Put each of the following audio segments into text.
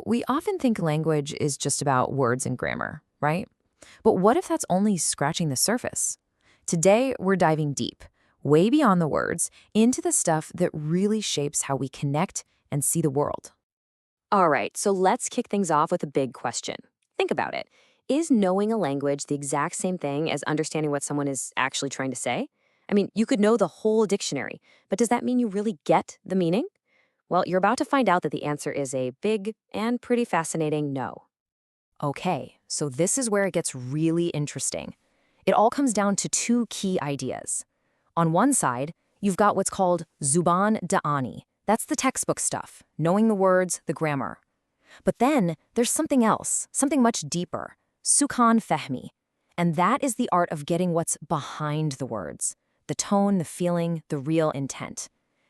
We often think language is just about words and grammar, right? But what if that's only scratching the surface? Today, we're diving deep, way beyond the words, into the stuff that really shapes how we connect and see the world. All right, so let's kick things off with a big question. Think about it. Is knowing a language the exact same thing as understanding what someone is actually trying to say? I mean, you could know the whole dictionary, but does that mean you really get the meaning? Well, you're about to find out that the answer is a big and pretty fascinating no. Okay, so this is where it gets really interesting. It all comes down to two key ideas. On one side, you've got what's called Zuban Da'ani. That's the textbook stuff, knowing the words, the grammar. But then there's something else, something much deeper, Sukhan Fehmi. And that is the art of getting what's behind the words, the tone, the feeling, the real intent.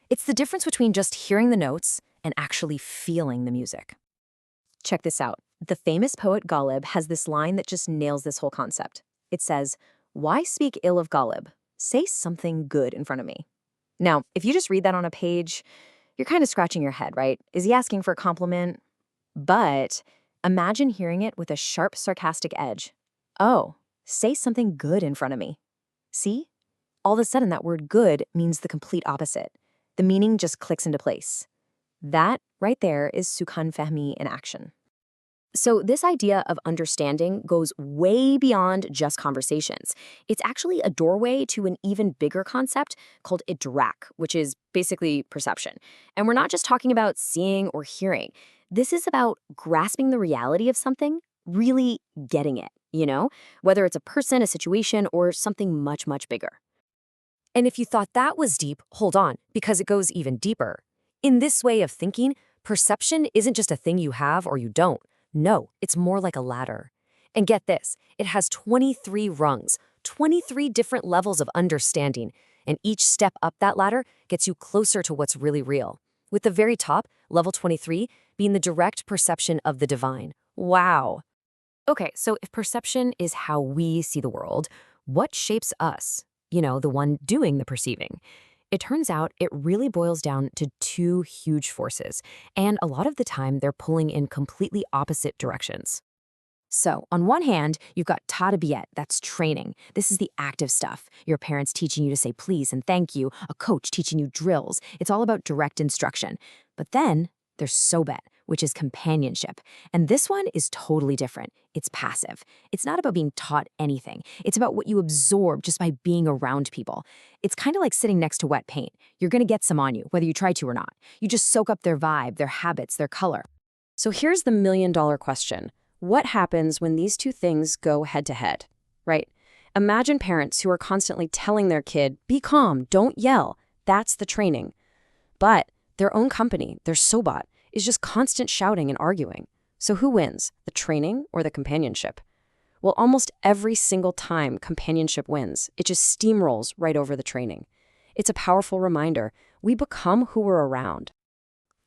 It's the difference between just hearing the notes and actually feeling the music. Check this out. The famous poet Ghalib has this line that just nails this whole concept. It says, "Why speak ill of Ghalib? Say something good in front of me." Now, if you just read that on a page, you're kind of scratching your head, right? Is he asking for a compliment? But imagine hearing it with a sharp, sarcastic edge. Oh, say something good in front of me. See? All of a sudden, that word good means the complete opposite. The meaning just clicks into place. That right there is Sukhan Fehmi in action. So this idea of understanding goes way beyond just conversations. It's actually a doorway to an even bigger concept called idrak, which is basically perception. And we're not just talking about seeing or hearing. This is about grasping the reality of something, really getting it, whether it's a person, a situation, or something much, much bigger. And if you thought that was deep, hold on, because it goes even deeper. In this way of thinking, perception isn't just a thing you have or you don't. No, it's more like a ladder. And get this, it has 23 rungs, 23 different levels of understanding, and each step up that ladder gets you closer to what's really real. With the very top, level 23, being the direct perception of the divine. Wow. Okay, so if perception is how we see the world, what shapes us? The one doing the perceiving. It turns out it really boils down to two huge forces, and a lot of the time they're pulling in completely opposite directions. So, on one hand, you've got Tarbiyat, that's training. This is the active stuff. Your parents teaching you to say please and thank you, a coach teaching you drills. It's all about direct instruction. But then there's Sohbat, which is companionship. And this one is totally different. It's passive. It's not about being taught anything. It's about what you absorb just by being around people. It's kind of like sitting next to wet paint. You're going to get some on you, whether you try to or not. You just soak up their vibe, their habits, their color. So here's the million-dollar question. What happens when these two things go head-to-head, right? Imagine parents who are constantly telling their kid, be calm, don't yell. That's the training. But their own company, their Sohbat, is just constant shouting and arguing. So who wins, the training or the companionship? Well, almost every single time companionship wins, it just steamrolls right over the training. It's a powerful reminder. We become who we're around.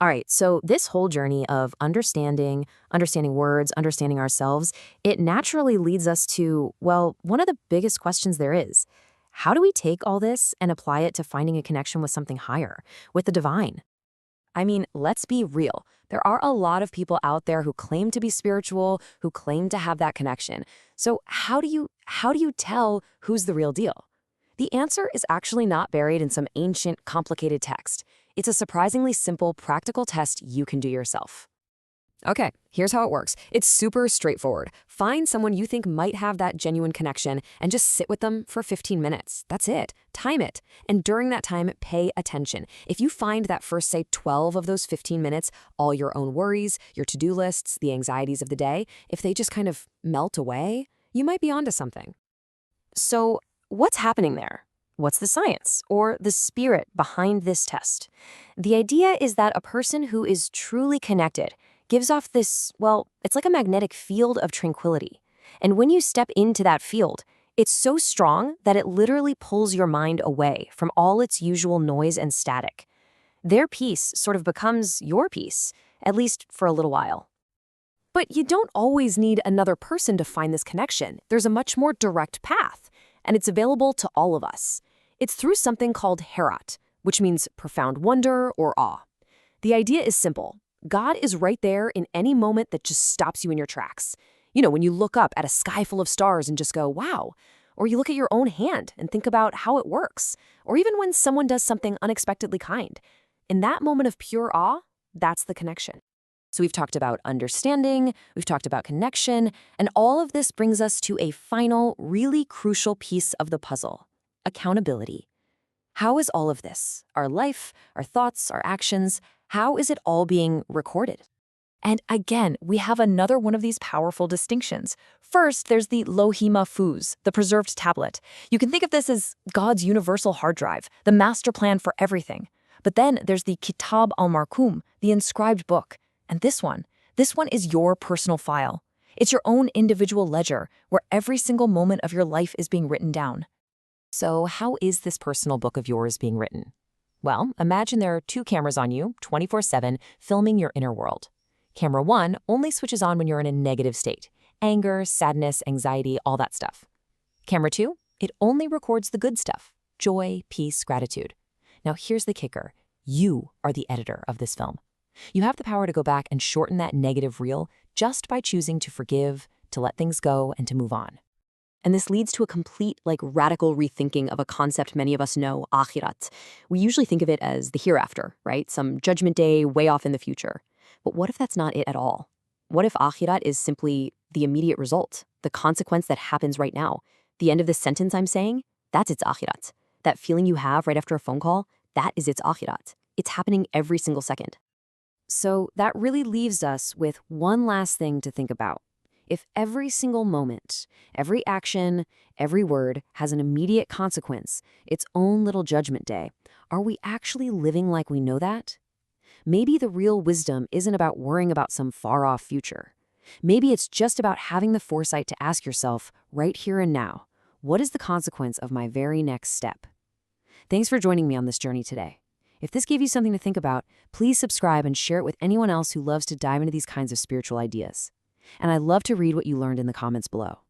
All right, so this whole journey of understanding words, understanding ourselves, it naturally leads us to, well, one of the biggest questions there is. How do we take all this and apply it to finding a connection with something higher, with the divine? I mean, let's be real. There are a lot of people out there who claim to be spiritual, who claim to have that connection. So how do you tell who's the real deal? The answer is actually not buried in some ancient, complicated text. It's a surprisingly simple, practical test you can do yourself. Okay, here's how it works. It's super straightforward. Find someone you think might have that genuine connection and just sit with them for 15 minutes. That's it. Time it. And during that time, pay attention. If you find that first, say, 12 of those 15 minutes, all your own worries, your to-do lists, the anxieties of the day, if they just kind of melt away, you might be onto something. So what's happening there? What's the science or the spirit behind this test? The idea is that a person who is truly connected gives off this, well, it's like a magnetic field of tranquility. And when you step into that field, it's so strong that it literally pulls your mind away from all its usual noise and static. Their peace sort of becomes your peace, at least for a little while. But you don't always need another person to find this connection. There's a much more direct path, and it's available to all of us. It's through something called herat, which means profound wonder or awe. The idea is simple. God is right there in any moment that just stops you in your tracks. When you look up at a sky full of stars and just go, wow. Or you look at your own hand and think about how it works. Or even when someone does something unexpectedly kind. In that moment of pure awe, that's the connection. So we've talked about understanding, we've talked about connection, and all of this brings us to a final, really crucial piece of the puzzle: accountability. How is all of this, our life, our thoughts, our actions, how is it all being recorded? And again, we have another one of these powerful distinctions. First, there's the Lohim Mahfuz, the preserved tablet. You can think of this as God's universal hard drive, the master plan for everything. But then there's the Kitab al-Marqum, the inscribed book. And this one is your personal file. It's your own individual ledger where every single moment of your life is being written down. So how is this personal book of yours being written? Well, imagine there are 2 cameras on you, 24/7, filming your inner world. Camera 1 only switches on when you're in a negative state: anger, sadness, anxiety, all that stuff. Camera 2, it only records the good stuff: joy, peace, gratitude. Now here's the kicker. You are the editor of this film. You have the power to go back and shorten that negative reel just by choosing to forgive, to let things go, and to move on. And this leads to a complete, radical rethinking of a concept many of us know, akhirat. We usually think of it as the hereafter, right? Some judgment day way off in the future. But what if that's not it at all? What if akhirat is simply the immediate result, the consequence that happens right now? The end of this sentence I'm saying, that's its akhirat. That feeling you have right after a phone call, that is its akhirat. It's happening every single second. So that really leaves us with one last thing to think about. If every single moment, every action, every word has an immediate consequence, its own little judgment day, are we actually living like we know that? Maybe the real wisdom isn't about worrying about some far-off future. Maybe it's just about having the foresight to ask yourself, right here and now, what is the consequence of my very next step? Thanks for joining me on this journey today. If this gave you something to think about, please subscribe and share it with anyone else who loves to dive into these kinds of spiritual ideas. And I'd love to read what you learned in the comments below.